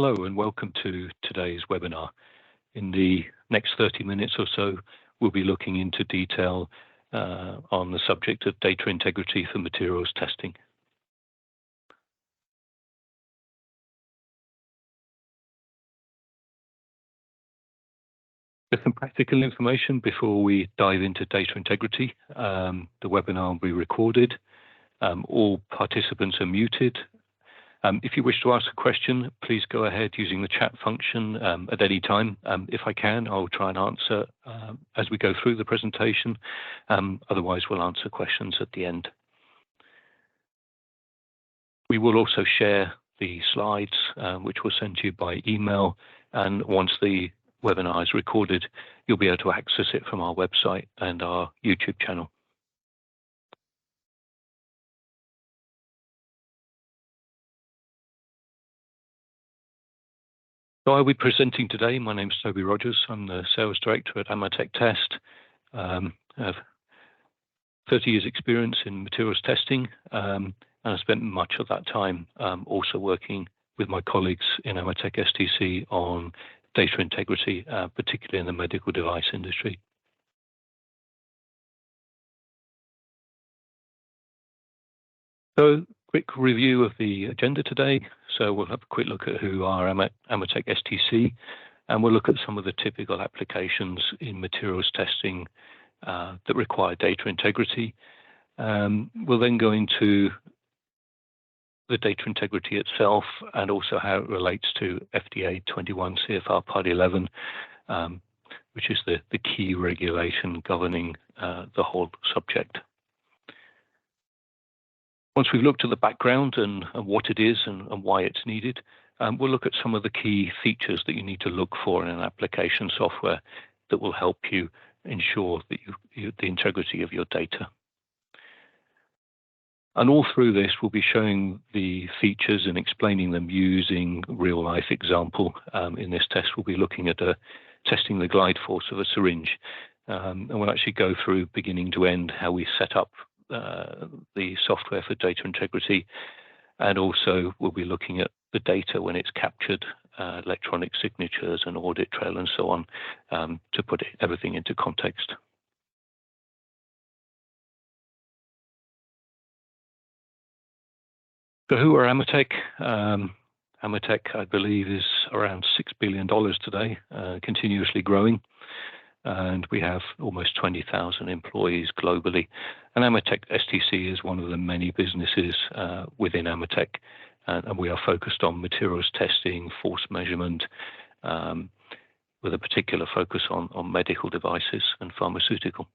Hello and welcome to today's webinar. In the next 30 minutes or so, we'll be looking into detail on the subject of data integrity for materials testing. There's some practical information before we dive into data integrity. The webinar will be recorded. All participants are muted. If you wish to ask a question, please go ahead using the chat function at any time. If I can, I'll try and answer as we go through the presentation. Otherwise, we'll answer questions at the end. We will also share the slides, which we'll send to you by email. And once the webinar is recorded, you'll be able to access it from our website and our YouTube channel. So I'll be presenting today. My name is Toby Rogers. I'm the Sales Director at AMETEK Test. I have 30 years experience in materials testing, and I spent much of that time also working with my colleagues in AMETEK STC on data integrity, particularly in the medical device industry. So, quick review of the agenda today. So we'll have a quick look at who are AMETEK STC, and we'll look at some of the typical applications in materials testing that require data integrity. We'll then go into the data integrity itself and also how it relates to FDA 21 CFR Part 11, which is the key regulation governing the whole subject. Once we've looked at the background and what it is and why it's needed, we'll look at some of the key features that you need to look for in an application software that will help you ensure that the integrity of your data. And all through this, we'll be showing the features and explaining them using real-life example. In this test, we'll be looking at testing the glide force of a syringe. And we'll actually go through beginning to end how we set up the software for data integrity, and also we'll be looking at the data when it's captured, electronic signatures and audit trail and so on, to put everything into context. So who are AMETEK? AMETEK, I believe, is around $6 billion today, continuously growing. And we have almost 20,000 employees globally. And AMETEK STC is one of the many businesses within AMETEK, and we are focused on materials testing, force measurement, with a particular focus on medical devices and pharmaceutical.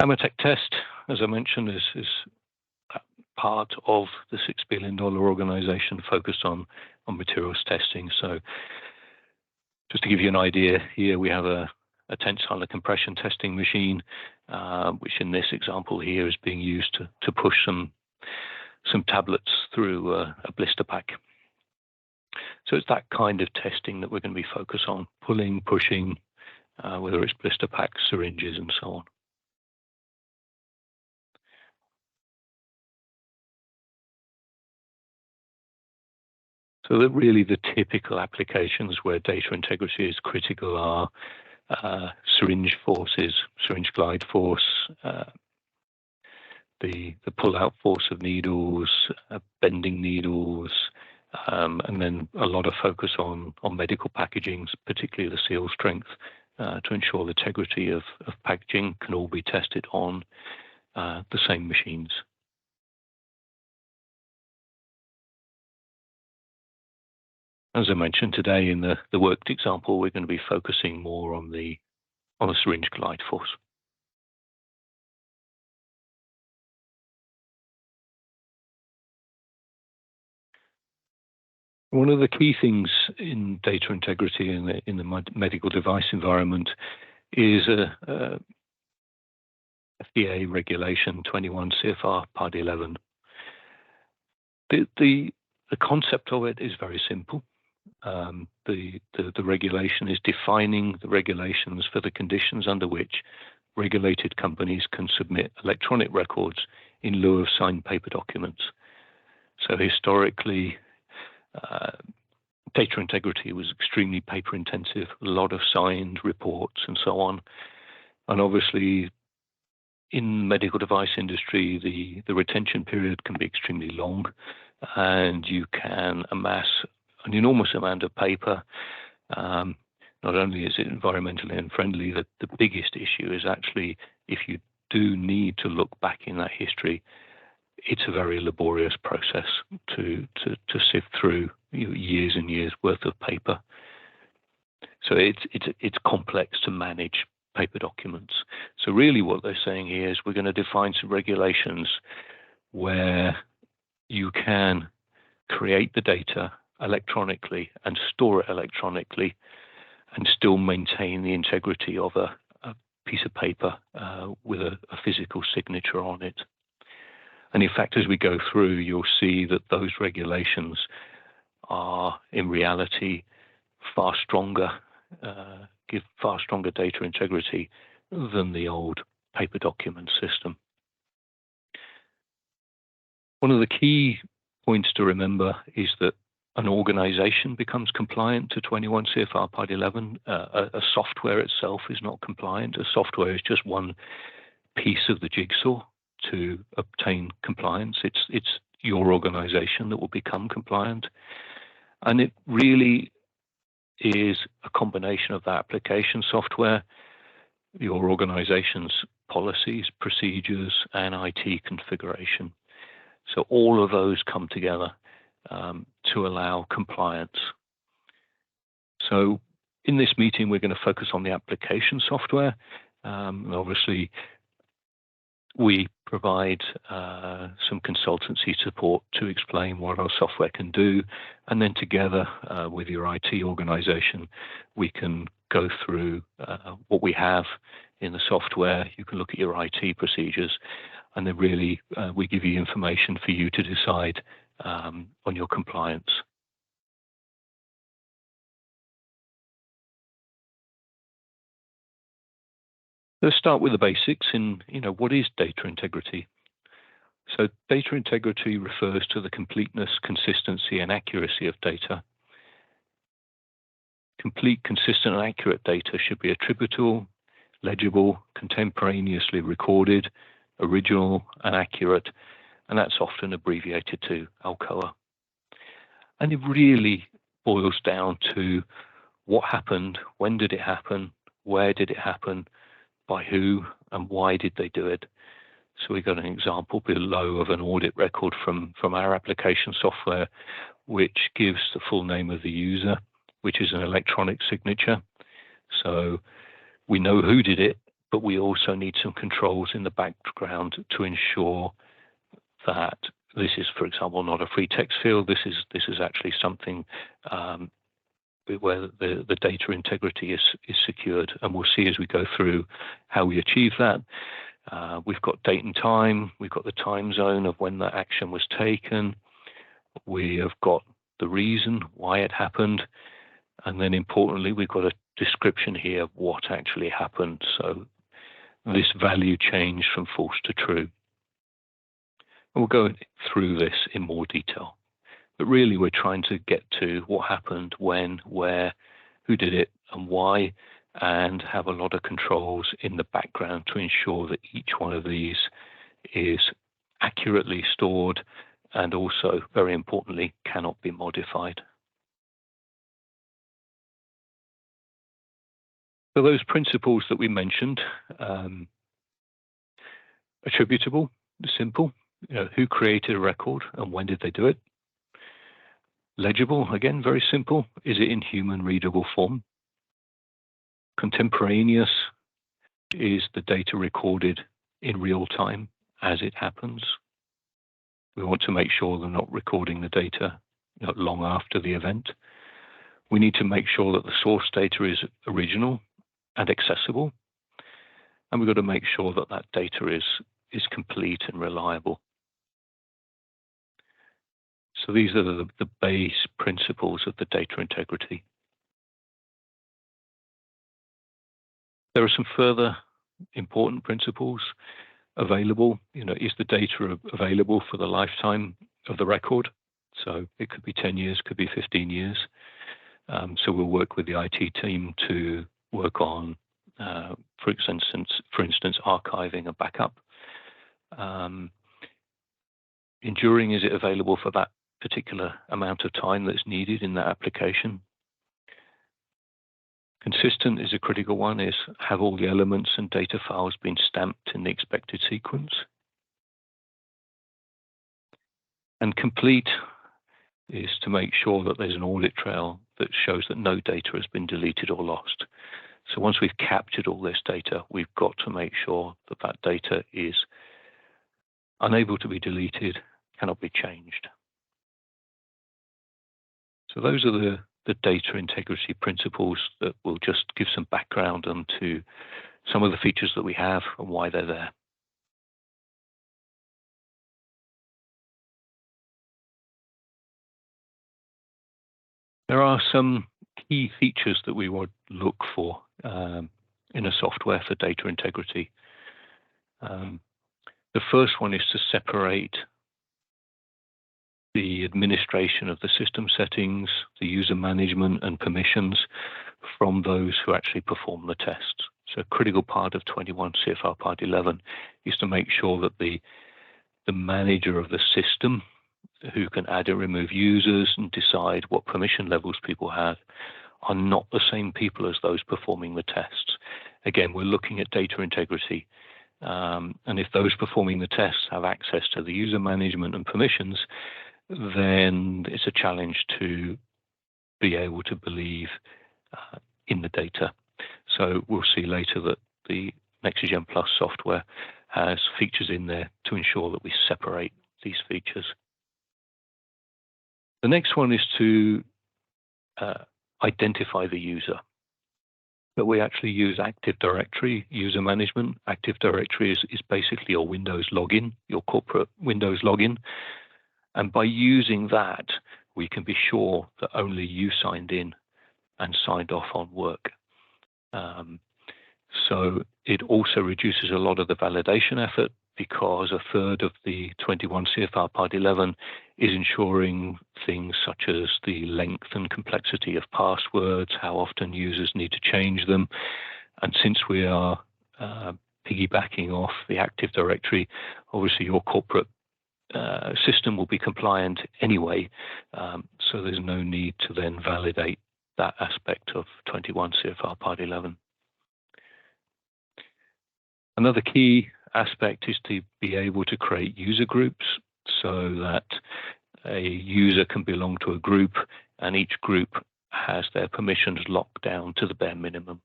AMETEK Test, as I mentioned, is part of the $6 billion organization focused on materials testing. So just to give you an idea, here we have a tensile compression testing machine, which in this example here is being used to push some tablets through a blister pack. So it's that kind of testing that we're going to be focused on, pulling, pushing, whether it's blister packs, syringes, and so on. So that really the typical applications where data integrity is critical are syringe forces, syringe glide force, the pull-out force of needles, bending needles, and then a lot of focus on medical packagings, particularly the seal strength, to ensure the integrity of packaging can all be tested on the same machines. As I mentioned today in the worked example, we're going to be focusing more on the syringe glide force. One of the key things in data integrity in the medical device environment is FDA regulation 21 CFR Part 11. The concept of it is very simple. The regulation is defining the regulations for the conditions under which regulated companies can submit electronic records in lieu of signed paper documents. So historically, data integrity was extremely paper intensive, a lot of signed reports and so on. And obviously, in the medical device industry, the retention period can be extremely long, and you can amass an enormous amount of paper. Not only is it environmentally unfriendly, the biggest issue is actually if you do need to look back in that history, it's a very laborious process to sift through years and years worth of paper. So it's complex to manage paper documents. So really what they're saying here is we're going to define some regulations where you can create the data electronically and store it electronically and still maintain the integrity of a piece of paper with a physical signature on it. And in fact, as we go through, you'll see that those regulations are in reality far stronger, give far stronger data integrity than the old paper document system. One of the key points to remember is that an organization becomes compliant to 21 CFR Part 11. A software itself is not compliant. A software is just one piece of the jigsaw to obtain compliance. It's your organization that will become compliant. And it really is a combination of the application software, your organization's policies, procedures, and IT configuration. So all of those come together to allow compliance. So in this meeting, we're going to focus on the application software. And obviously, we provide some consultancy support to explain what our software can do. And then together with your IT organization, we can go through what we have in the software. You can look at your IT procedures, and then really we give you information for you to decide on your compliance. Let's start with the basics in, what is data integrity? So data integrity refers to the completeness, consistency, and accuracy of data. Complete, consistent, and accurate data should be attributable, legible, contemporaneously recorded, original, and accurate, and that's often abbreviated to ALCOA. And it really boils down to what happened, when did it happen, where did it happen, by who, and why did they do it. So we've got an example below of an audit record from our application software, which gives the full name of the user, which is an electronic signature. So we know who did it, but we also need some controls in the background to ensure that this is, for example, not a free text field. This is actually something where the data integrity is secured, and we'll see as we go through how we achieve that. We've got date and time. We've got the time zone of when that action was taken. We have got the reason why it happened, and then importantly, we've got a description here of what actually happened. So this value changed from false to true. And we'll go through this in more detail. But really, we're trying to get to what happened, when, where, who did it, and why, and have a lot of controls in the background to ensure that each one of these is accurately stored and also, very importantly, cannot be modified. So those principles that we mentioned, attributable, simple, who created a record and when did they do it? Legible, again, very simple. Is it in human readable form? Contemporaneous, is the data recorded in real time as it happens? We want to make sure they're not recording the data long after the event. We need to make sure that the source data is original and accessible. And we've got to make sure that that data is complete and reliable. So these are the base principles of the data integrity. There are some further important principles available. Is the data available for the lifetime of the record? So it could be 10 years, could be 15 years. So we'll work with the IT team to work on, for instance, archiving and backup. Enduring, is it available for that particular amount of time that's needed in that application? Consistent is a critical one, is have all the elements and data files been stamped in the expected sequence? And complete is to make sure that there's an audit trail that shows that no data has been deleted or lost. So once we've captured all this data, we've got to make sure that that data is unable to be deleted, cannot be changed. So those are the data integrity principles that will just give some background onto some of the features that we have and why they're there. There are some key features that we would look for in a software for data integrity. The first one is to separate the administration of the system settings, the user management and permissions from those who actually perform the tests. So a critical part of 21 CFR Part 11 is to make sure that the manager of the system, who can add and remove users and decide what permission levels people have, are not the same people as those performing the tests. Again, we're looking at data integrity. And if those performing the tests have access to the user management and permissions, then it's a challenge to be able to believe in the data. So we'll see later that the NextGen Plus software has features in there to ensure that we separate these features. The next one is to identify the user. But we actually use Active Directory user management. Active Directory is basically your Windows login, your corporate Windows login. And by using that, we can be sure that only you signed in and signed off on work. So it also reduces a lot of the validation effort, because a third of the 21 CFR Part 11 is ensuring things such as the length and complexity of passwords, how often users need to change them. And since we are piggybacking off the Active Directory, obviously your corporate system will be compliant anyway, so there's no need to then validate that aspect of 21 CFR Part 11. Another key aspect is to be able to create user groups so that a user can belong to a group, and each group has their permissions locked down to the bare minimum.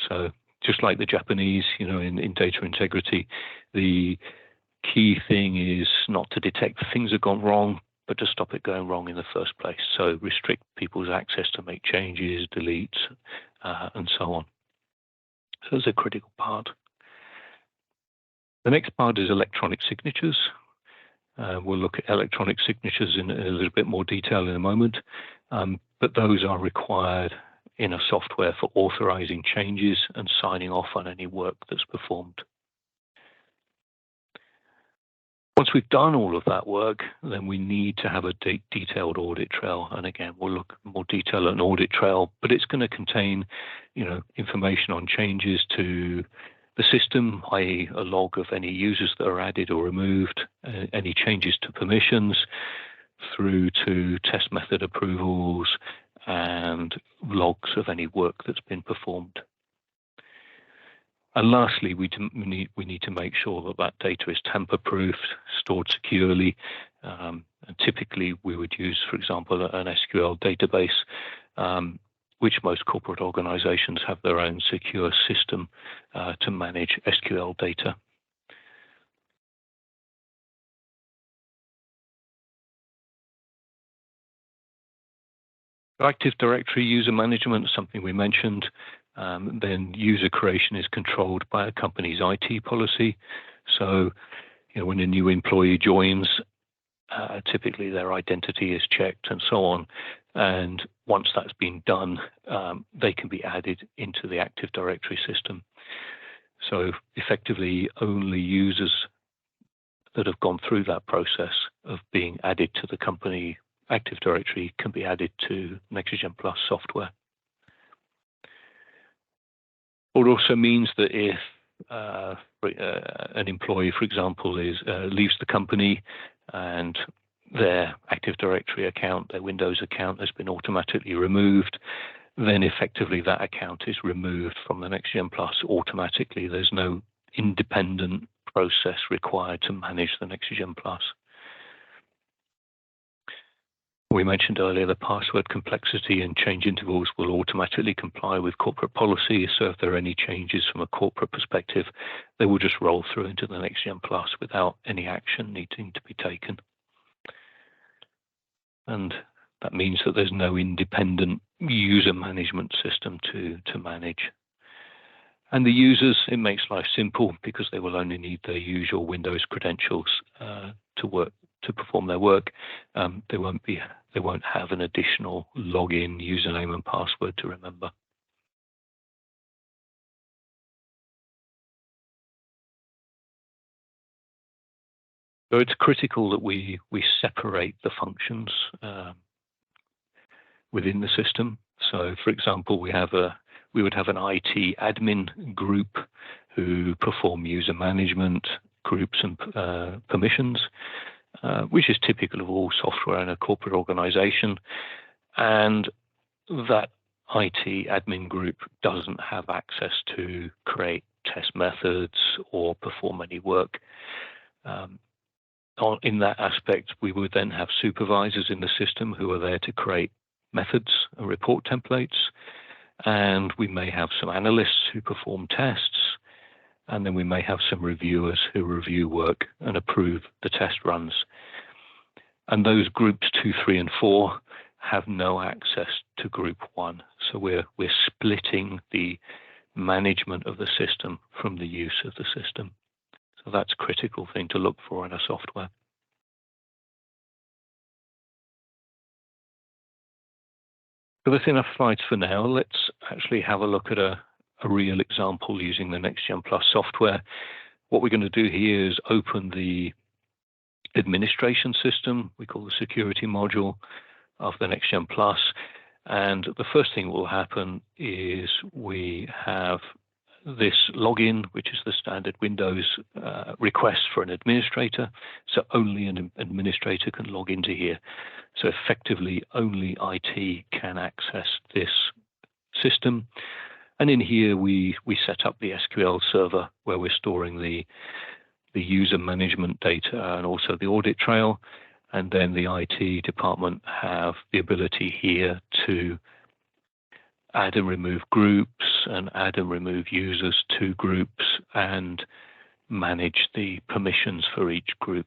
So just like the Japanese, in data integrity, the key thing is not to detect things have gone wrong, but to stop it going wrong in the first place. So restrict people's access to make changes, delete, and so on. So that's a critical part. The next part is electronic signatures. We'll look at electronic signatures in a little bit more detail in a moment, but those are required in a software for authorizing changes and signing off on any work that's performed. Once we've done all of that work, then we need to have a detailed audit trail. And again, we'll look at more detail at an audit trail, but it's going to contain, information on changes to the system, i.e. a log of any users that are added or removed, any changes to permissions, through to test method approvals and logs of any work that's been performed. And lastly, we need to make sure that that data is tamper-proofed, stored securely. And typically, we would use, for example, an SQL database, which most corporate organizations have their own secure system to manage SQL data. Active Directory user management is something we mentioned. Then user creation is controlled by a company's IT policy. So, when a new employee joins, typically their identity is checked and so on. And once that's been done, they can be added into the Active Directory system. So effectively, only users that have gone through that process of being added to the company Active Directory can be added to Next-Gen Plus software. It also means that if an employee, for example, leaves the company and their Active Directory account, their Windows account has been automatically removed, then effectively that account is removed from the Next-Gen Plus automatically. There's no independent process required to manage the Next-Gen Plus. We mentioned earlier the password complexity and change intervals will automatically comply with corporate policy. So if there are any changes from a corporate perspective, they will just roll through into the Next-Gen Plus without any action needing to be taken. And that means that there's no independent user management system to manage. And the users, it makes life simple because they will only need their usual Windows credentials to perform their work. They won't have an additional login, username, and password to remember. So it's critical that we separate the functions within the system. So, for example, we would have an IT admin group who perform user management, groups, and permissions, which is typical of all software in a corporate organization. And that IT admin group doesn't have access to create test methods or perform any work. In that aspect, we would then have supervisors in the system who are there to create methods and report templates. And we may have some analysts who perform tests. And then we may have some reviewers who review work and approve the test runs. And those groups 2, 3, and 4 have no access to group 1. So we're splitting the management of the system from the use of the system. So that's a critical thing to look for in a software. So that's enough slides for now. Let's actually have a look at a real example using the Next-Gen Plus software. What we're going to do here is open the administration system, we call the security module of the Next-Gen Plus. And the first thing that will happen is we have this login, which is the standard Windows request for an administrator. So only an administrator can log into here. So effectively, only IT can access this system. And in here, we set up the SQL server where we're storing the user management data and also the audit trail. And then the IT department have the ability here to add and remove groups and add and remove users to groups and manage the permissions for each group.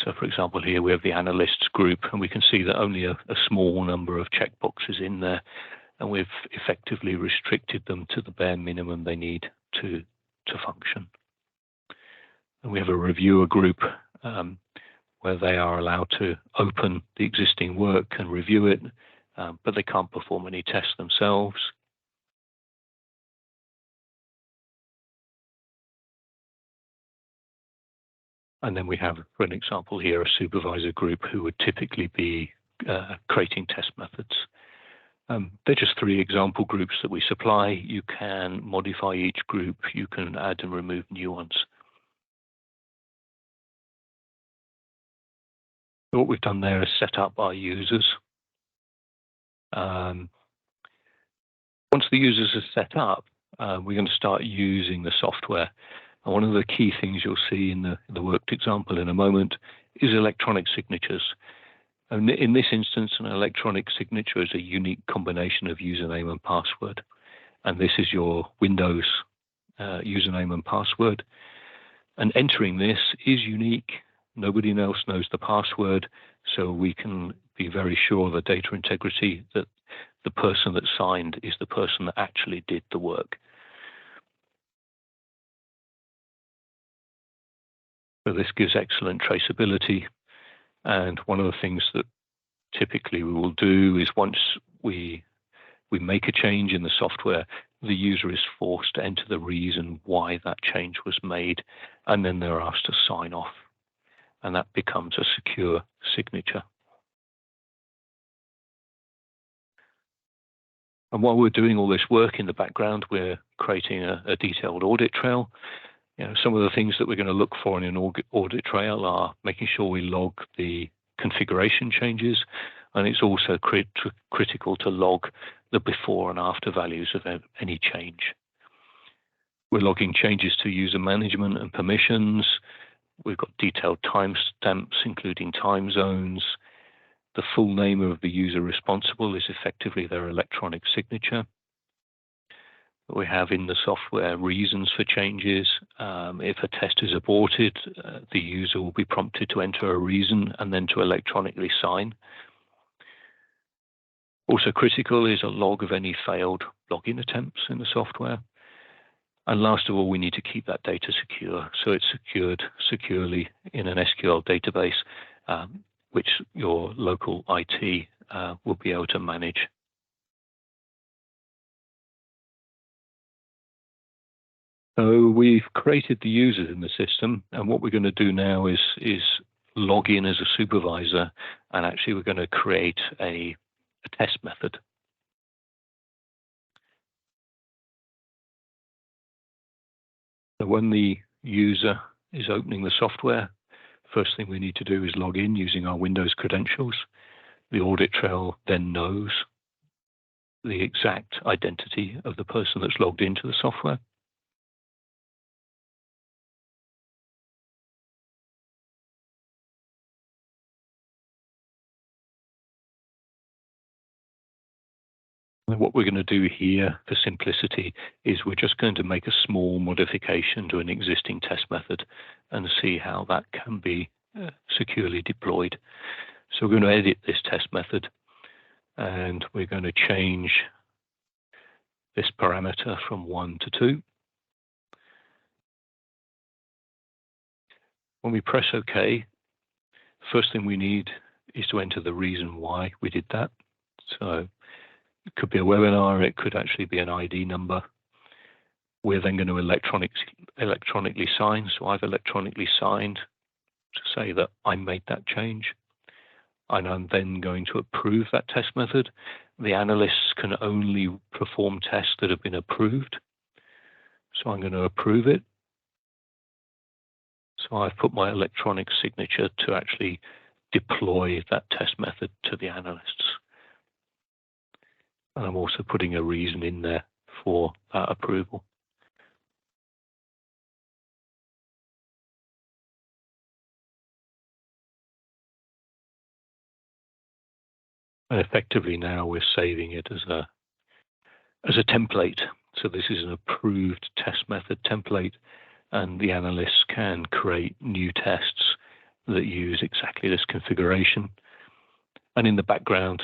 So for example, here we have the analysts group, and we can see that only a small number of checkboxes in there, and we've effectively restricted them to the bare minimum they need to function. And we have a reviewer group where they are allowed to open the existing work and review it, but they can't perform any tests themselves. And then we have, for an example here, a supervisor group who would typically be creating test methods. They're just 3 example groups that we supply. You can modify each group. You can add and remove new ones. So what we've done there is set up our users. Once the users are set up, we're going to start using the software. And one of the key things you'll see in the worked example in a moment is electronic signatures. And in this instance, an electronic signature is a unique combination of username and password. And this is your Windows username and password. And entering this is unique. Nobody else knows the password, so we can be very sure of the data integrity, that the person that signed is the person that actually did the work. So this gives excellent traceability. And one of the things that typically we will do is once we make a change in the software, the user is forced to enter the reason why that change was made, and then they're asked to sign off, and that becomes a secure signature. And while we're doing all this work in the background, we're creating a detailed audit trail. Some of the things that we're going to look for in an audit trail are making sure we log the configuration changes, and it's also critical to log the before and after values of any change. We're logging changes to user management and permissions. We've got detailed timestamps, including time zones. The full name of the user responsible is effectively their electronic signature. We have in the software reasons for changes. If a test is aborted, the user will be prompted to enter a reason and then to electronically sign. Also critical is a log of any failed login attempts in the software. And last of all, we need to keep that data secure. So it's secured securely in an SQL database, which your local IT will be able to manage. So we've created the users in the system, and what we're going to do now is log in as a supervisor, and actually we're going to create a test method. So when the user is opening the software, first thing we need to do is log in using our Windows credentials. The audit trail then knows the exact identity of the person that's logged into the software. And what we're going to do here for simplicity is we're just going to make a small modification to an existing test method and see how that can be securely deployed. So we're going to edit this test method, and we're going to change this parameter from 1 to 2. When we press OK, first thing we need is to enter the reason why we did that. So it could be a webinar, it could actually be an ID number. We're then going to electronically sign. So I've electronically signed to say that I made that change. And I'm then going to approve that test method. The analysts can only perform tests that have been approved. So I'm going to approve it. So I've put my electronic signature to actually deploy that test method to the analysts. And I'm also putting a reason in there for that approval. And effectively now we're saving it as a template. So this is an approved test method template, and the analysts can create new tests that use exactly this configuration. And in the background,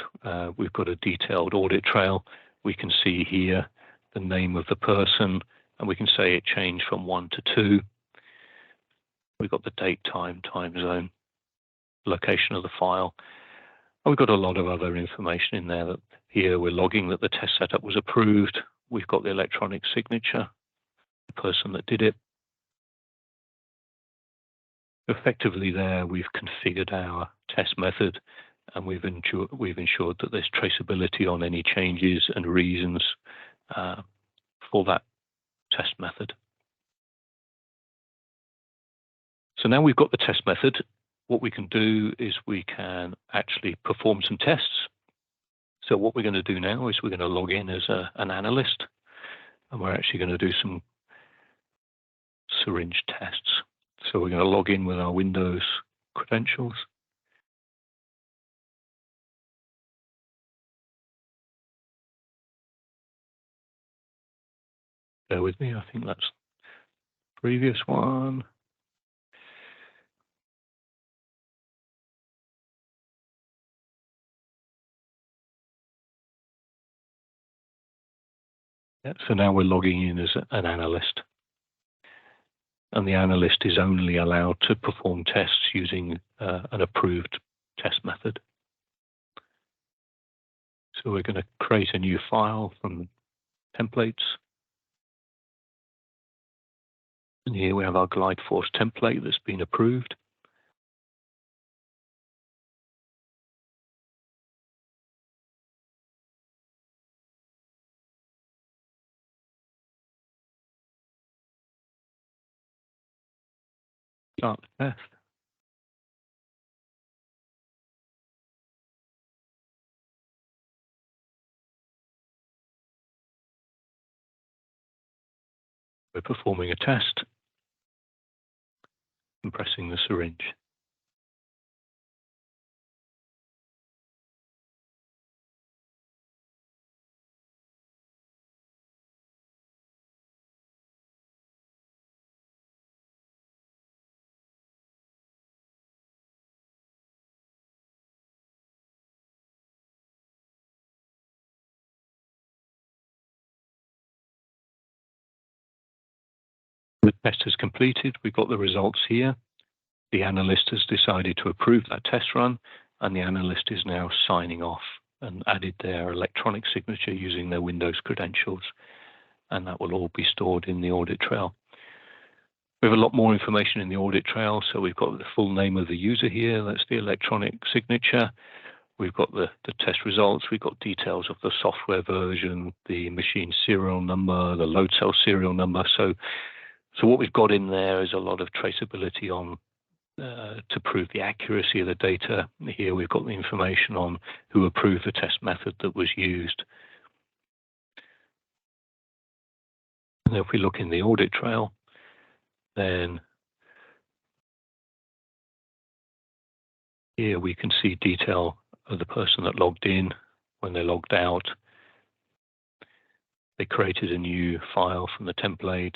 we've got a detailed audit trail. We can see here the name of the person, and we can say it changed from 1 to 2. We've got the date, time zone, location of the file. And we've got a lot of other information in there. That here we're logging that the test setup was approved. We've got the electronic signature, the person that did it. Effectively there, we've configured our test method, and we've ensured that there's traceability on any changes and reasons for that test method. So now we've got the test method, what we can do is we can actually perform some tests. So what we're going to do now is we're going to log in as an analyst, and we're actually going to do some syringe tests. So we're going to log in with our Windows credentials. Bear with me, I think that's the previous one. Yeah, so now we're logging in as an analyst. And the analyst is only allowed to perform tests using an approved test method. So we're going to create a new file from templates. And here we have our glide force template that's been approved. Start the test. We're performing a test and pressing the syringe. The test is completed. We've got the results here. The analyst has decided to approve that test run, and the analyst is now signing off and added their electronic signature using their Windows credentials, and that will all be stored in the audit trail. We have a lot more information in the audit trail, so we've got the full name of the user here. That's the electronic signature. We've got the test results. We've got details of the software version, the machine serial number, the load cell serial number. So what we've got in there is a lot of traceability on to prove the accuracy of the data. Here we've got the information on who approved the test method that was used. And if we look in the audit trail, then here we can see detail of the person that logged in. When they logged out, they created a new file from the template.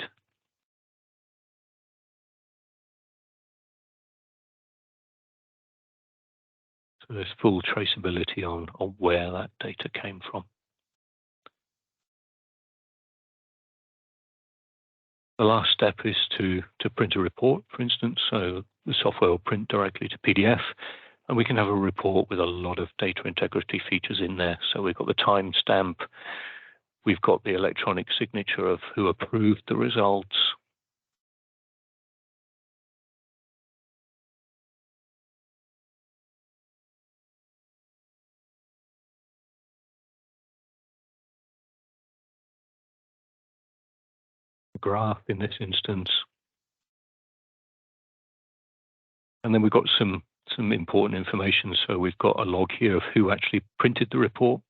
So there's full traceability on where that data came from. The last step is to print a report, for instance. So the software will print directly to PDF, and we can have a report with a lot of data integrity features in there. So we've got the timestamp, we've got the electronic signature of who approved the results. Graph in this instance. And then we've got some important information. So we've got a log here of who actually printed the report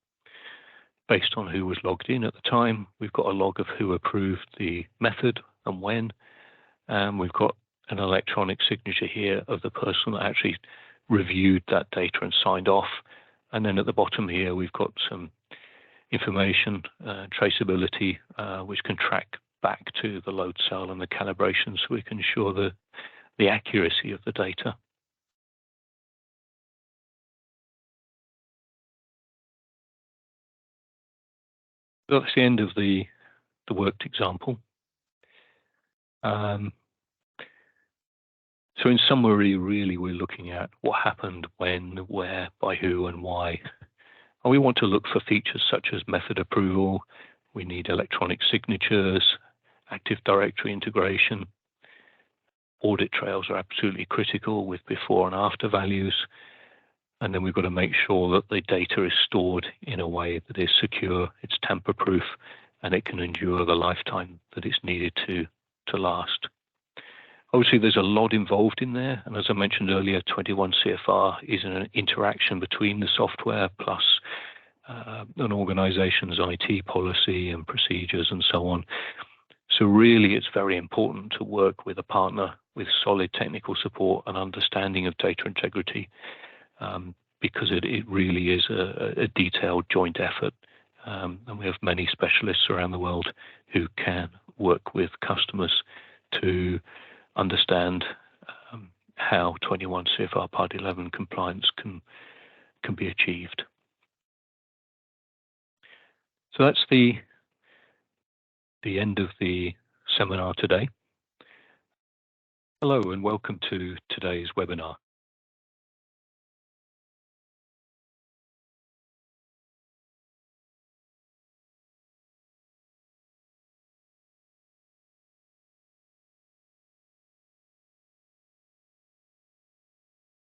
based on who was logged in at the time. We've got a log of who approved the method and when. And we've got an electronic signature here of the person that actually reviewed that data and signed off. And then at the bottom here, we've got some information, traceability, which can track back to the load cell and the calibration, so we can ensure the accuracy of the data. So that's the end of the worked example. So in summary, really, we're looking at what happened, when, where, by who, and why. And we want to look for features such as method approval. We need electronic signatures, Active Directory integration. Audit trails are absolutely critical with before and after values. And then we've got to make sure that the data is stored in a way that is secure, it's tamper-proof, and it can endure the lifetime that it's needed to last. Obviously, there's a lot involved in there. And as I mentioned earlier, 21 CFR is an interaction between the software plus an organization's IT policy and procedures and so on. So really, it's very important to work with a partner with solid technical support and understanding of data integrity, because it really is a detailed joint effort. And we have many specialists around the world who can work with customers to understand how 21 CFR Part 11 compliance can be achieved. So that's the end of the seminar today. Hello and welcome to today's webinar.